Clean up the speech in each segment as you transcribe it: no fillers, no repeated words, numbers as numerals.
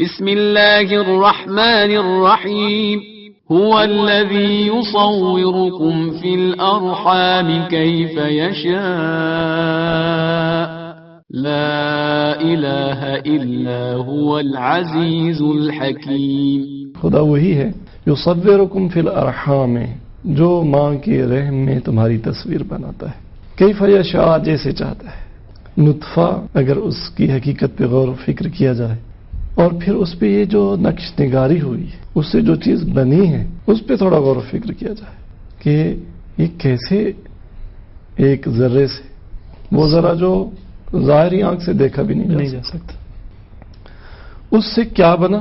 بسم اللہ الرحمن الرحیم هو الذی یصورکم فی الارحام کیف یشاء لا الہ الا هو العزیز الحکیم. خدا وہی ہے یصورکم فی الارحام، جو ماں کے رحم میں تمہاری تصویر بناتا ہے. کیف یشاء، جیسے چاہتا ہے. نطفہ اگر اس کی حقیقت پہ غور و فکر کیا جائے اور پھر اس پہ یہ جو نقش نگاری ہوئی ہے، اس سے جو چیز بنی ہے، اس پہ تھوڑا غور و فکر کیا جائے کہ یہ کیسے ایک ذرے سے، وہ ذرا جو ظاہری آنکھ سے دیکھا بھی نہیں جا سکتا، اس سے کیا بنا.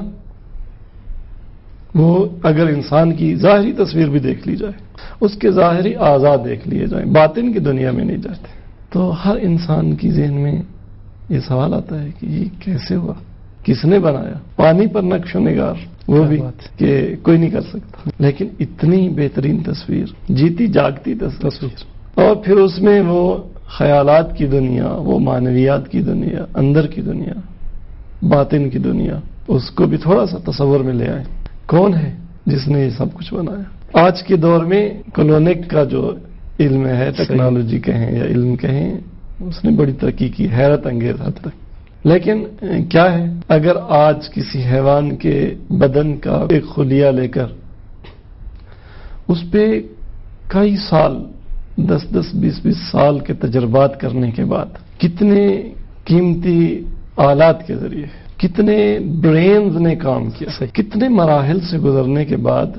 وہ اگر انسان کی ظاہری تصویر بھی دیکھ لی جائے، اس کے ظاہری اعضاء دیکھ لیے جائیں، باطن کی دنیا میں نہیں جاتے، تو ہر انسان کی ذہن میں یہ سوال آتا ہے کہ یہ کیسے ہوا، کس نے بنایا. پانی پر نقش و نگار وہ بھی کہ کوئی نہیں کر سکتا، لیکن اتنی بہترین تصویر، جیتی جاگتی تصویر، اور پھر اس میں وہ خیالات کی دنیا، وہ معنویات کی دنیا، اندر کی دنیا، باطن کی دنیا، اس کو بھی تھوڑا سا تصور میں لے آئے. کون ہے جس نے یہ سب کچھ بنایا؟ آج کے دور میں کلونک کا جو علم ہے، ٹیکنالوجی کہیں یا علم کہیں، اس نے بڑی ترقی کی، حیرت انگیز حد تک. لیکن کیا ہے، اگر آج کسی حیوان کے بدن کا ایک خلیہ لے کر اس پہ کئی سال، 10-20 سال کے تجربات کرنے کے بعد، کتنے قیمتی آلات کے ذریعے، کتنے برینز نے کام کیا، کتنے مراحل سے گزرنے کے بعد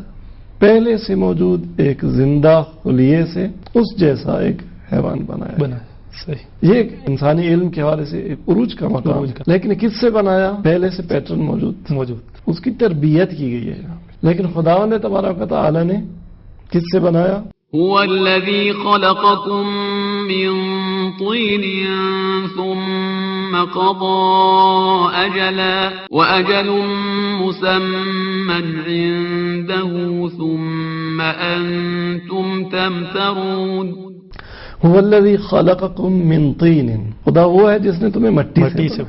پہلے سے موجود ایک زندہ خلیے سے اس جیسا ایک حیوان بنایا. صحیح. یہ ایک انسانی علم کے حوالے سے ایک عروج کا مقام، لیکن کس سے بنایا؟ پہلے سے پیٹرن موجود، اس کی تربیت کی گئی ہے. لیکن خداوند تبارک و تعالی نے کس سے بنایا؟ هو الذی خلقکم من طین ثم قضى اجلا واجل مسمى عنده ثم انتم تمترون. هو الذی خلقکم من طین، خدا وہ ہے جس نے تمہیں مٹی سے